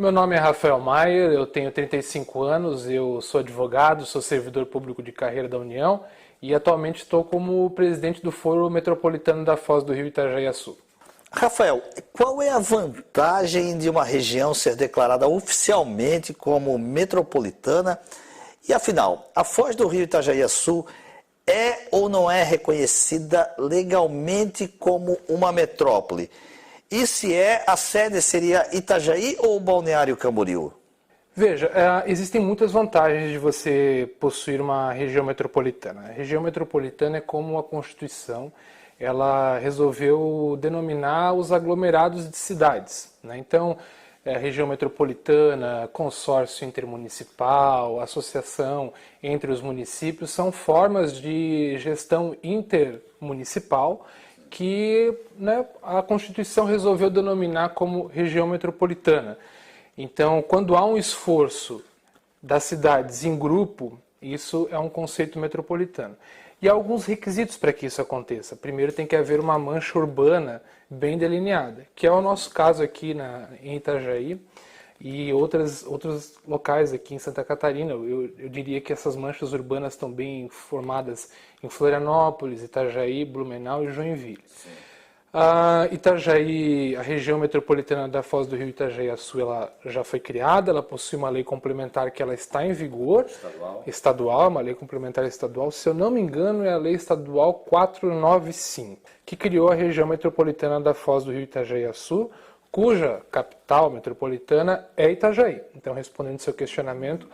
Meu nome é Rafael Maier, eu tenho 35 anos, eu sou advogado, sou servidor público de carreira da União e atualmente estou como presidente do Foro Metropolitano da Foz do Rio Itajaiaçu. Rafael, qual é a vantagem de uma região ser declarada oficialmente como metropolitana? E afinal, a Foz do Rio Itajaiaçu é ou não é reconhecida legalmente como uma metrópole? E se é, a sede seria Itajaí ou Balneário Camboriú? Veja, existem muitas vantagens de você possuir uma região metropolitana. A região metropolitana é como a Constituição, ela resolveu denominar os aglomerados de cidades, né? Então, região metropolitana, consórcio intermunicipal, associação entre os municípios, são formas de gestão intermunicipal que, né, a Constituição resolveu denominar como região metropolitana. Então, quando há um esforço das cidades em grupo, isso é um conceito metropolitano. E há alguns requisitos para que isso aconteça. Primeiro, tem que haver uma mancha urbana bem delineada, que é o nosso caso aqui em Itajaí e outros locais aqui em Santa Catarina. Eu diria que essas manchas urbanas estão bem formadas em Florianópolis, Itajaí, Blumenau e Joinville. Itajaí, a região metropolitana da Foz do Rio Itajaiaçu, ela já foi criada, ela possui uma lei complementar que ela está em vigor, estadual, uma lei complementar estadual, se eu não me engano é a lei estadual 495, que criou a região metropolitana da Foz do Rio Itajaiaçu, cuja capital metropolitana é Itajaí. Então, respondendo ao seu questionamento,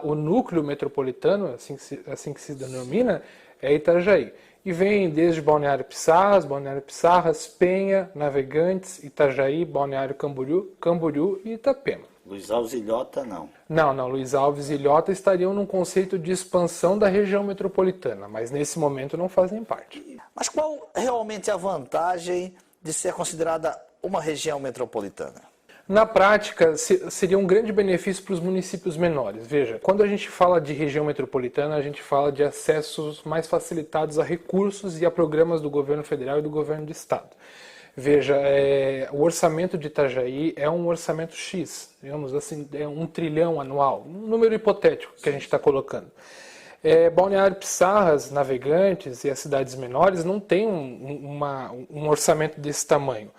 o núcleo metropolitano, assim que se denomina, é Itajaí. E vem desde Balneário Pissarras, Penha, Navegantes, Itajaí, Balneário Camboriú e Itapema. Luiz Alves e Ilhota, não. Não. Luiz Alves e Ilhota estariam num conceito de expansão da região metropolitana, mas nesse momento não fazem parte. Mas qual realmente é a vantagem de ser considerada uma região metropolitana? Na prática, seria um grande benefício para os municípios menores. Veja, quando a gente fala de região metropolitana, a gente fala de acessos mais facilitados a recursos e a programas do governo federal e do governo do estado. Veja, o orçamento de Itajaí é um orçamento X, digamos assim, é 1 trilhão anual, um número hipotético que a gente está colocando. Balneário Pissarras, Navegantes e as cidades menores não têm um orçamento desse tamanho.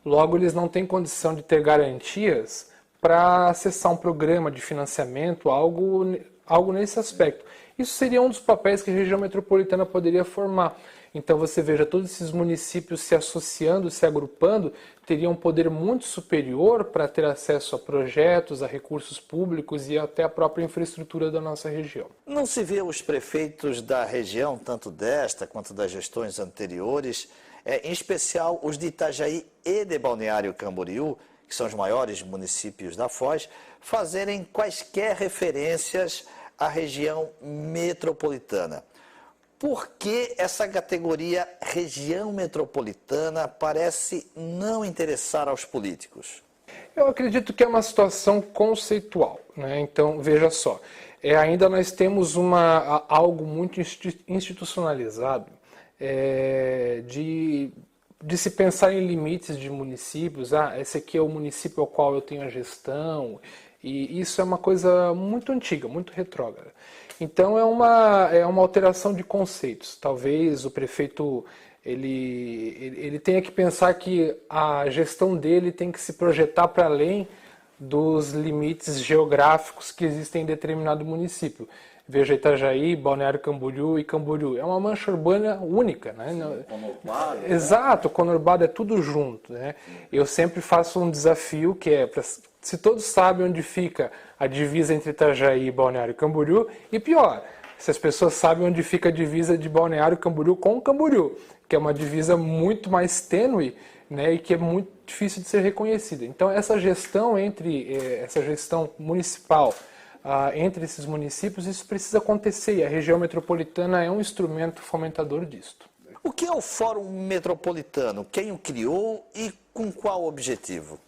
Logo, eles não têm condição de ter garantias para acessar um programa de financiamento, algo nesse aspecto. Isso seria um dos papéis que a região metropolitana poderia formar. Então, você veja, todos esses municípios se associando, se agrupando, teriam um poder muito superior para ter acesso a projetos, a recursos públicos e até a própria infraestrutura da nossa região. Não se vê os prefeitos da região, tanto desta quanto das gestões anteriores, em especial os de Itajaí e de Balneário Camboriú, que são os maiores municípios da Foz, fazerem quaisquer referências à região metropolitana. Por que essa categoria região metropolitana parece não interessar aos políticos? Eu acredito que é uma situação conceitual, né? Então, veja só, ainda nós temos algo muito institucionalizado, de se pensar em limites de municípios. Esse aqui é o município ao qual eu tenho a gestão, e isso é uma coisa muito antiga, muito retrógrada. Então é uma alteração de conceitos. Talvez o prefeito ele tenha que pensar que a gestão dele tem que se projetar para além dos limites geográficos que existem em determinado município. Veja Itajaí, Balneário Camboriú e Camboriú. É uma mancha urbana única, né? Conurbado, exato, conurbado é tudo junto, né? Eu sempre faço um desafio que se todos sabem onde fica a divisa entre Itajaí e Balneário Camboriú, e pior, se as pessoas sabem onde fica a divisa de Balneário Camboriú com Camboriú, que é uma divisa muito mais tênue, né, e que é muito difícil de ser reconhecida. Então essa gestão municipal entre esses municípios, isso precisa acontecer, e a região metropolitana é um instrumento fomentador disto. O que é o Fórum Metropolitano? Quem o criou e com qual objetivo?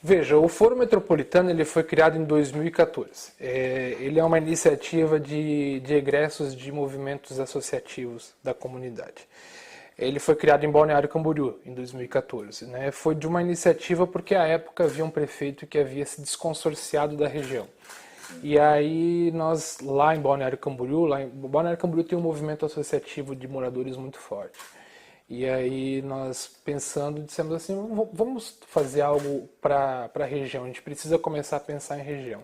Veja, o Fórum Metropolitano ele foi criado em 2014. Ele é uma iniciativa de egressos de movimentos associativos da comunidade. Ele foi criado em Balneário Camboriú, em 2014. Né? Foi de uma iniciativa porque à época havia um prefeito que havia se desconsorciado da região. E aí nós, lá em Balneário Camboriú, Balneário Camboriú tem um movimento associativo de moradores muito forte. E aí nós pensando, dissemos assim, vamos fazer algo para a região, a gente precisa começar a pensar em região.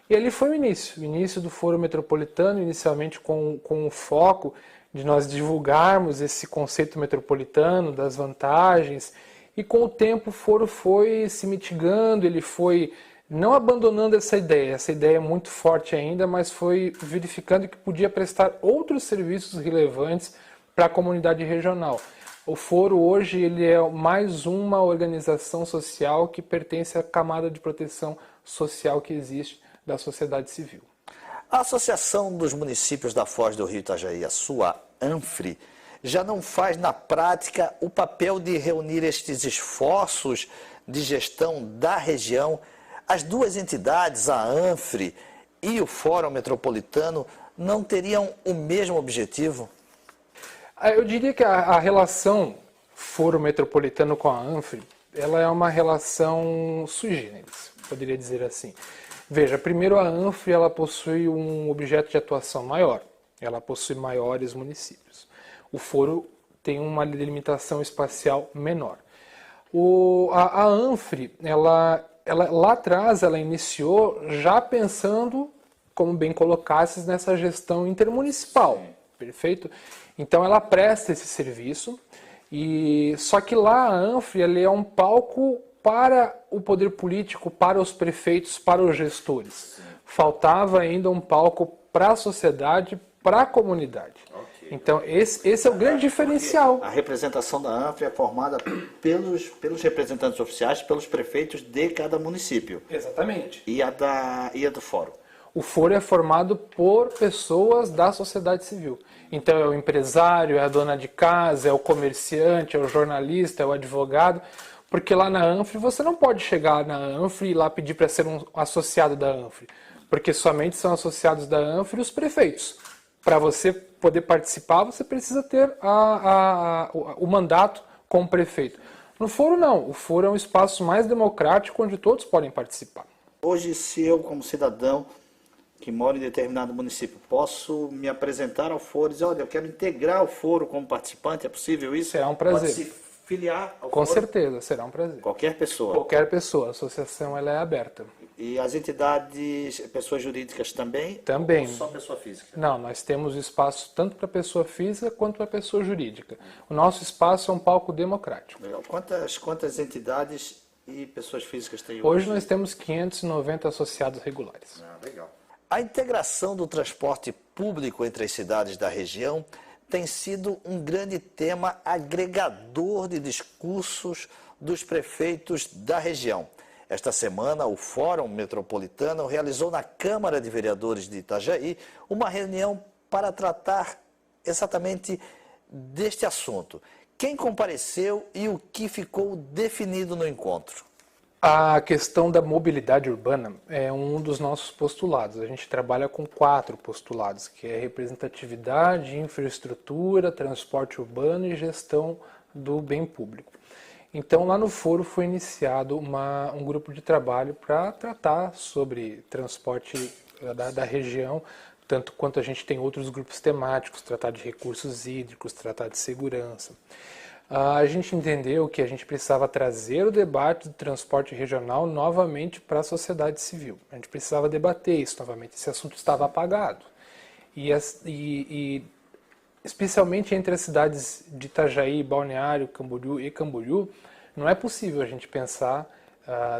E ali foi o início do Foro Metropolitano, inicialmente com o foco de nós divulgarmos esse conceito metropolitano, das vantagens, e com o tempo o foro foi se mitigando, ele foi não abandonando essa ideia é muito forte ainda, mas foi verificando que podia prestar outros serviços relevantes para a comunidade regional. O foro hoje ele é mais uma organização social que pertence à camada de proteção social que existe da sociedade civil. A Associação dos Municípios da Foz do Rio Itajaí, a sua ANFRE, já não faz na prática o papel de reunir estes esforços de gestão da região. As duas entidades, a ANFRE e o Fórum Metropolitano, não teriam o mesmo objetivo? Eu diria que a relação Foro Metropolitano com a ANFRE, ela é uma relação sui generis, poderia dizer assim. Veja, primeiro a ANFRE ela possui um objeto de atuação maior, ela possui maiores municípios. O Foro tem uma delimitação espacial menor. A ANFRE, ela lá atrás, ela iniciou já pensando, como bem colocasses, nessa gestão intermunicipal, perfeito? Então ela presta esse serviço, só que lá a ANFRE ela é um palco para o poder político, para os prefeitos, para os gestores. Faltava ainda um palco para a sociedade, para a comunidade. Okay. Então esse é o grande diferencial. A representação da ANFRE é formada pelos representantes oficiais, pelos prefeitos de cada município. Exatamente. E a do Fórum? O Foro é formado por pessoas da sociedade civil. Então é o empresário, é a dona de casa, é o comerciante, é o jornalista, é o advogado. Porque lá na ANFRE você não pode chegar na ANFRE e lá pedir para ser um associado da ANFRE. Porque somente são associados da ANFRE os prefeitos. Para você poder participar, você precisa ter o mandato como prefeito. No Foro não. O Foro é um espaço mais democrático onde todos podem participar. Hoje, se eu como cidadão que mora em determinado município, posso me apresentar ao Foro e dizer, olha, eu quero integrar o Foro como participante, é possível isso? Será um prazer. Pode se filiar ao Com Foro? certeza, será um prazer. Qualquer pessoa? Qualquer pessoa, a associação ela é aberta. E as entidades, pessoas jurídicas também? Também. Ou só pessoa física? Não, nós temos espaço tanto para pessoa física quanto para pessoa jurídica. O nosso espaço é um palco democrático. Legal. Quantas entidades e pessoas físicas tem hoje? Hoje nós temos 590 associados regulares. Legal. A integração do transporte público entre as cidades da região tem sido um grande tema agregador de discursos dos prefeitos da região. Esta semana, o Fórum Metropolitano realizou na Câmara de Vereadores de Itajaí uma reunião para tratar exatamente deste assunto. Quem compareceu e o que ficou definido no encontro? A questão da mobilidade urbana é um dos nossos postulados. A gente trabalha com 4 postulados, que é representatividade, infraestrutura, transporte urbano e gestão do bem público. Então, lá no Foro foi iniciado um grupo de trabalho para tratar sobre transporte da região, tanto quanto a gente tem outros grupos temáticos, tratar de recursos hídricos, tratar de segurança. A gente entendeu que a gente precisava trazer o debate do transporte regional novamente para a sociedade civil. A gente precisava debater isso novamente, esse assunto estava apagado. E especialmente entre as cidades de Itajaí, Balneário, Camboriú e Camboriú, não é possível a gente pensar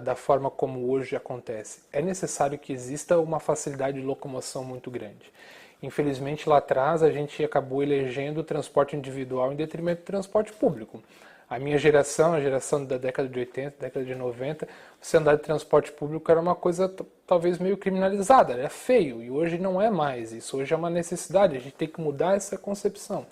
da forma como hoje acontece. É necessário que exista uma facilidade de locomoção muito grande. Infelizmente, lá atrás, a gente acabou elegendo o transporte individual em detrimento do transporte público. A minha geração, a geração da década de 80, década de 90, você andar de transporte público era uma coisa talvez meio criminalizada, era feio, e hoje não é mais isso. Hoje é uma necessidade, a gente tem que mudar essa concepção.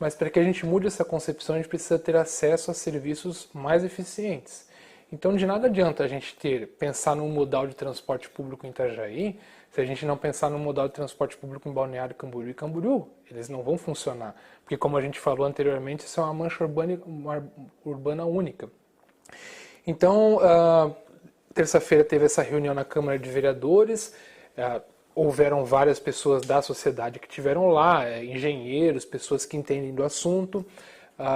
Mas para que a gente mude essa concepção, a gente precisa ter acesso a serviços mais eficientes. Então, de nada adianta a gente pensar num modal de transporte público em Itajaí, se a gente não pensar num modal de transporte público em Balneário Camboriú e Camboriú. Eles não vão funcionar, porque como a gente falou anteriormente, isso é uma mancha urbana única. Então, terça-feira teve essa reunião na Câmara de Vereadores, houveram várias pessoas da sociedade que estiveram lá, engenheiros, pessoas que entendem do assunto,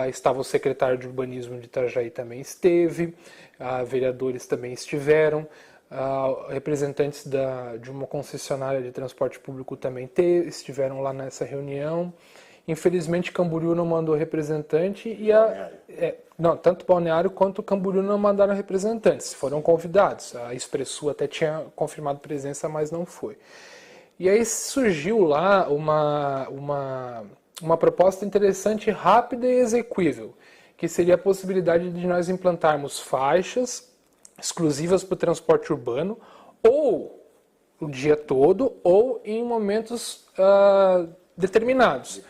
estava o secretário de Urbanismo de Itajaí também esteve, vereadores também estiveram, representantes de uma concessionária de transporte público também estiveram lá nessa reunião. Infelizmente, Camboriú não mandou representante e tanto Balneário quanto Camboriú não mandaram representantes, foram convidados. A Expressul até tinha confirmado presença, mas não foi. E aí surgiu lá uma proposta interessante, rápida e exequível, que seria a possibilidade de nós implantarmos faixas exclusivas para o transporte urbano, ou o dia todo, ou em momentos determinados.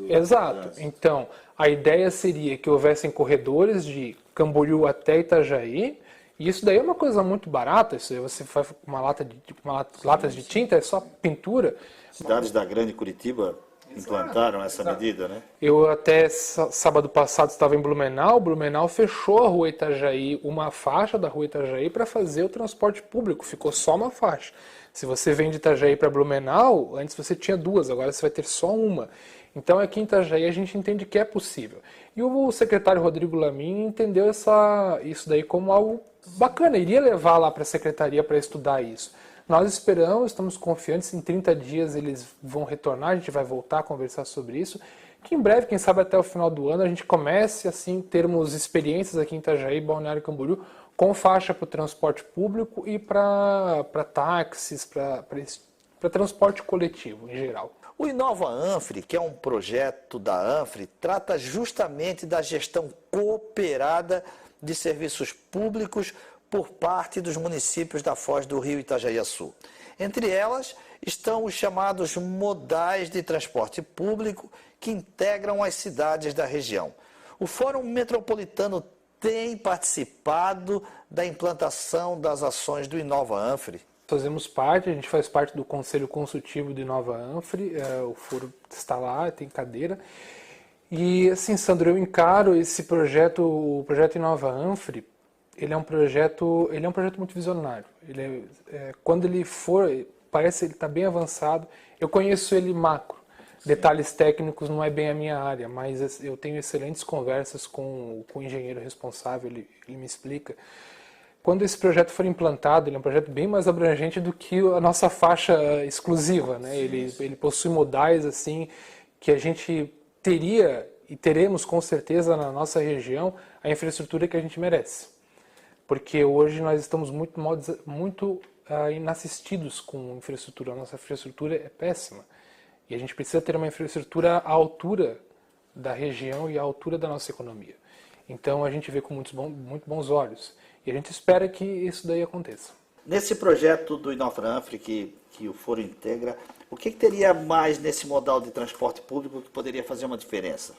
Exato. Então, a ideia seria que houvessem corredores de Camboriú até Itajaí, e isso daí é uma coisa muito barata. Isso aí você faz uma latas de tinta, é só pintura. Cidades da Grande Curitiba implantaram essa medida, né? Eu até sábado passado estava em Blumenau. Blumenau fechou a rua Itajaí, uma faixa da rua Itajaí para fazer o transporte público. Ficou só uma faixa. Se você vem de Itajaí para Blumenau, antes você tinha duas, agora você vai ter só uma. Então aqui em Itajaí a gente entende que é possível. E o secretário Rodrigo Lamin entendeu isso daí como algo bacana, iria levar lá para a secretaria para estudar isso. Nós estamos confiantes, em 30 dias eles vão retornar, a gente vai voltar a conversar sobre isso, que em breve, quem sabe até o final do ano, a gente comece assim, termos experiências aqui em Itajaí, Balneário Camboriú, com faixa para o transporte público e para táxis, para transporte coletivo em geral. O Inova Anfri, que é um projeto da Anfri, trata justamente da gestão cooperada de serviços públicos por parte dos municípios da Foz do Rio Itajaí-Açu. Entre elas estão os chamados modais de transporte público que integram as cidades da região. O Fórum Metropolitano tem participado da implantação das ações do Inova Anfri. Fazemos parte, a gente faz parte do Conselho Consultivo do Inova Anfri, o foro está lá, tem cadeira. E assim, Sandro, eu encaro esse projeto, o projeto Inova Anfri, ele é um projeto muito visionário. Quando ele for, parece que ele está bem avançado. Eu conheço ele macro. Detalhes técnicos não é bem a minha área, mas eu tenho excelentes conversas com o engenheiro responsável, ele me explica. Quando esse projeto for implantado, ele é um projeto bem mais abrangente do que a nossa faixa exclusiva, né? Ele possui modais assim que a gente teria e teremos com certeza na nossa região a infraestrutura que a gente merece. Porque hoje nós estamos muito inassistidos com infraestrutura. A nossa infraestrutura é péssima. E a gente precisa ter uma infraestrutura à altura da região e à altura da nossa economia. Então a gente vê com muito bons olhos. E a gente espera que isso daí aconteça. Nesse projeto do Inova Anfri que o Foro integra, o que teria mais nesse modal de transporte público que poderia fazer uma diferença?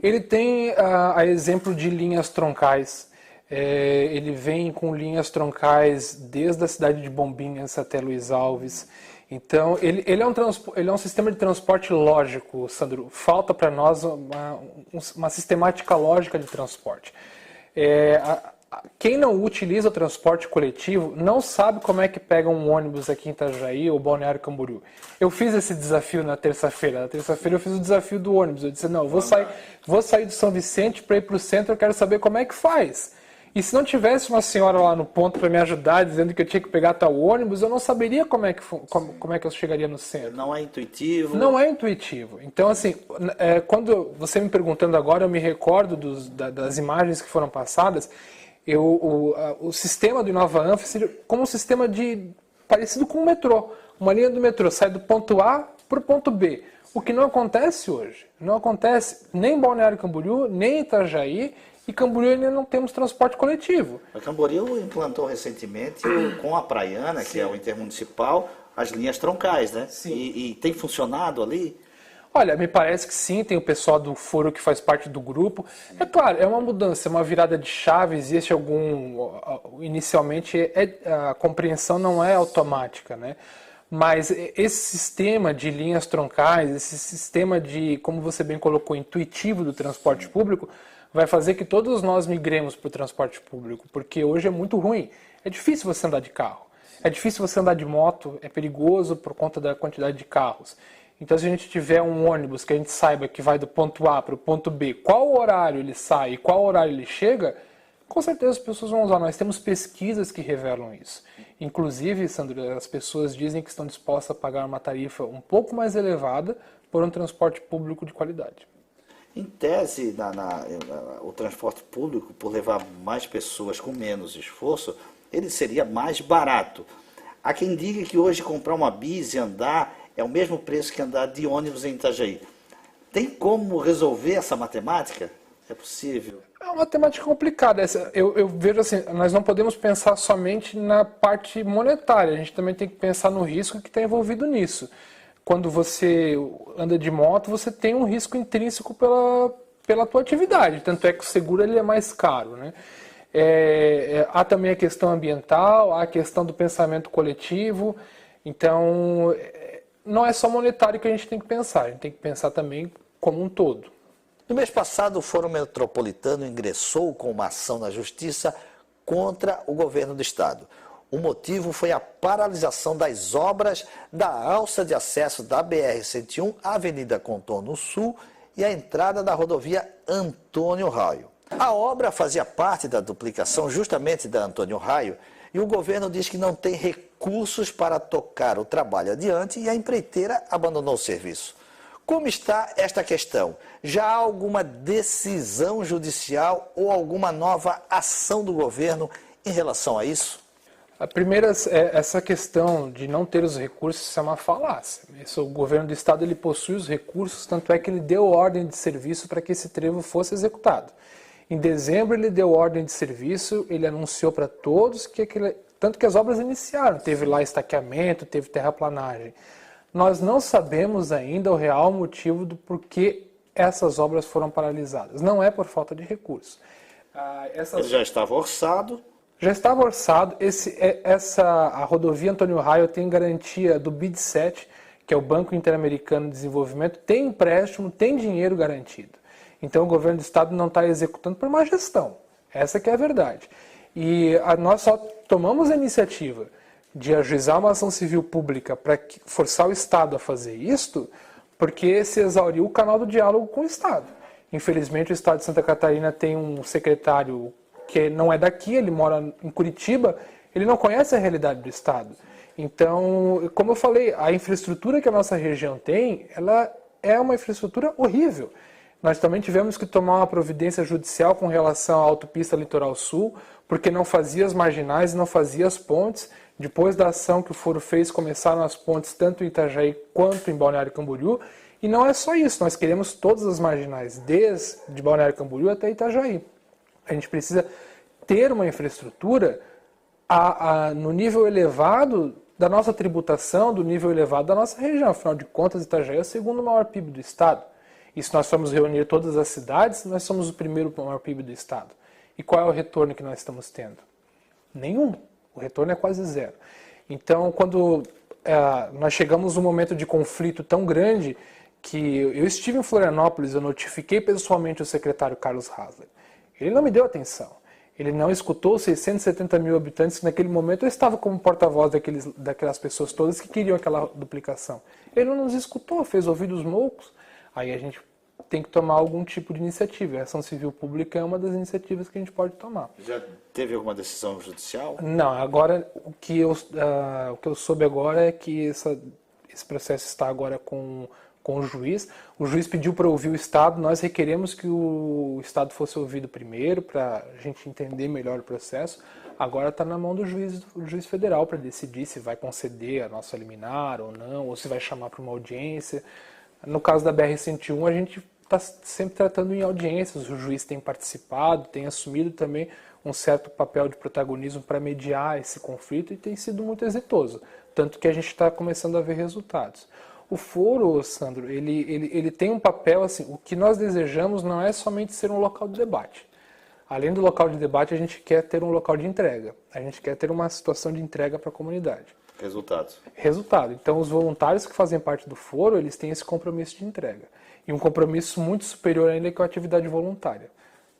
Ele tem a exemplo de linhas troncais. Ele vem com linhas troncais desde a cidade de Bombinhas até Luiz Alves. Então, ele é um sistema de transporte lógico, Sandro. Falta para nós uma sistemática lógica de transporte. Quem não utiliza o transporte coletivo não sabe como é que pega um ônibus aqui em Itajaí ou Balneário Camboriú. Eu fiz esse desafio na terça-feira. Na terça-feira eu fiz o desafio do ônibus. Eu disse, não, vou sair do São Vicente para ir para o centro, eu quero saber como é que faz. E se não tivesse uma senhora lá no ponto para me ajudar, dizendo que eu tinha que pegar tal ônibus, eu não saberia como é que eu chegaria no centro. Não é intuitivo? Não é intuitivo. Então, assim, quando você me perguntando agora, eu me recordo das imagens que foram passadas. O sistema do Inova Anfri seria como um sistema parecido com o metrô. Uma linha do metrô sai do ponto A para o ponto B. O que não acontece hoje. Não acontece nem em Balneário Camboriú, nem em Itajaí. E Camboriú ainda não temos transporte coletivo. A Camboriú implantou recentemente com a Praiana, que é o intermunicipal, as linhas troncais, né? Sim. E tem funcionado ali? Olha, me parece que sim, tem o pessoal do foro que faz parte do grupo. É claro, é uma mudança, é uma virada de chave, existe algum... Inicialmente, a compreensão não é automática, né? Mas esse sistema de linhas troncais, esse sistema de, como você bem colocou, intuitivo do transporte público, vai fazer que todos nós migremos para o transporte público, porque hoje é muito ruim. É difícil você andar de carro, é difícil você andar de moto, é perigoso por conta da quantidade de carros. Então, se a gente tiver um ônibus que a gente saiba que vai do ponto A para o ponto B, qual horário ele sai e qual horário ele chega, com certeza as pessoas vão usar. Nós temos pesquisas que revelam isso. Inclusive, Sandro, as pessoas dizem que estão dispostas a pagar uma tarifa um pouco mais elevada por um transporte público de qualidade. Em tese, o transporte público, por levar mais pessoas com menos esforço, ele seria mais barato. Há quem diga que hoje comprar uma bis e andar é o mesmo preço que andar de ônibus em Itajaí. Tem como resolver essa matemática? É possível? É uma matemática complicada. Eu vejo assim, nós não podemos pensar somente na parte monetária, a gente também tem que pensar no risco que está envolvido nisso. Quando você anda de moto, você tem um risco intrínseco pela tua atividade, tanto é que o seguro ele é mais caro, né? Há também a questão ambiental, há a questão do pensamento coletivo, então não é só monetário que a gente tem que pensar, a gente tem que pensar também como um todo. No mês passado, o Fórum Metropolitano ingressou com uma ação na Justiça contra o governo do Estado. O motivo foi a paralisação das obras da alça de acesso da BR-101 à Avenida Contorno Sul e a entrada da rodovia Antônio Raio. A obra fazia parte da duplicação justamente da Antônio Raio e o governo diz que não tem recursos para tocar o trabalho adiante e a empreiteira abandonou o serviço. Como está esta questão? Já há alguma decisão judicial ou alguma nova ação do governo em relação a isso? A primeira, essa questão de não ter os recursos é uma falácia. O governo do estado ele possui os recursos, tanto é que ele deu ordem de serviço para que esse trevo fosse executado. Em dezembro ele deu ordem de serviço, ele anunciou para todos tanto que as obras iniciaram, teve lá estaqueamento, teve terraplanagem. Nós não sabemos ainda o real motivo do porquê essas obras foram paralisadas. Não é por falta de recursos. Ele já estava orçado. Já estava orçado. A rodovia Antônio Raio tem garantia do BID7, que é o Banco Interamericano de Desenvolvimento, tem empréstimo, tem dinheiro garantido. Então o governo do estado não está executando por má gestão. Essa que é a verdade. E nós só tomamos a iniciativa de ajuizar uma ação civil pública para forçar o estado a fazer isto, porque se exauriu o canal do diálogo com o estado. Infelizmente o estado de Santa Catarina tem um secretário que não é daqui, ele mora em Curitiba, ele não conhece a realidade do estado. Então, como eu falei, a infraestrutura que a nossa região tem, ela é uma infraestrutura horrível. Nós também tivemos que tomar uma providência judicial com relação à autopista Litoral Sul, porque não fazia as marginais, não fazia as pontes. Depois da ação que o foro fez, começaram as pontes tanto em Itajaí quanto em Balneário Camboriú. E não é só isso, nós queremos todas as marginais, desde Balneário Camboriú até Itajaí. A gente precisa ter uma infraestrutura no nível elevado da nossa tributação, do nível elevado da nossa região. Afinal de contas, Itajaí é o segundo maior PIB do estado. E se nós formos reunir todas as cidades, nós somos o primeiro maior PIB do estado. E qual é o retorno que nós estamos tendo? Nenhum. O retorno é quase zero. Então, quando nós chegamos num momento de conflito tão grande que eu estive em Florianópolis, eu notifiquei pessoalmente o secretário Carlos Hasler. Ele não me deu atenção. Ele não escutou os 670 mil habitantes que naquele momento eu estava como porta-voz daquelas pessoas todas que queriam aquela duplicação. Ele não nos escutou, fez ouvidos moucos. Aí a gente tem que tomar algum tipo de iniciativa. A ação civil pública é uma das iniciativas que a gente pode tomar. Já teve alguma decisão judicial? Não, agora o que eu soube agora é que esse processo está agora com o juiz. O juiz pediu para ouvir o Estado, nós requeremos que o Estado fosse ouvido primeiro, para a gente entender melhor o processo. Agora está na mão do juiz federal para decidir se vai conceder a nossa liminar ou não, ou se vai chamar para uma audiência. No caso da BR-101, a gente está sempre tratando em audiências, o juiz tem participado, tem assumido também um certo papel de protagonismo para mediar esse conflito e tem sido muito exitoso, tanto que a gente está começando a ver resultados. O foro, Sandro, ele tem um papel assim, o que nós desejamos não é somente ser um local de debate. Além do local de debate, a gente quer ter um local de entrega. A gente quer ter uma situação de entrega para a comunidade. Resultados. Resultado. Então, os voluntários que fazem parte do foro, eles têm esse compromisso de entrega. E um compromisso muito superior ainda que a atividade voluntária.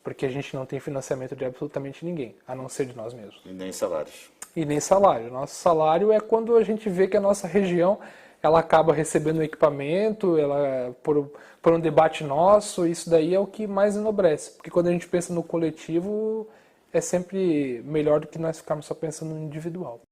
Porque a gente não tem financiamento de absolutamente ninguém, a não ser de nós mesmos. E nem salários. E nem salário. Nosso salário é quando a gente vê que a nossa região ela acaba recebendo um equipamento, ela por um debate nosso, isso daí é o que mais enobrece. Porque quando a gente pensa no coletivo, é sempre melhor do que nós ficarmos só pensando no individual.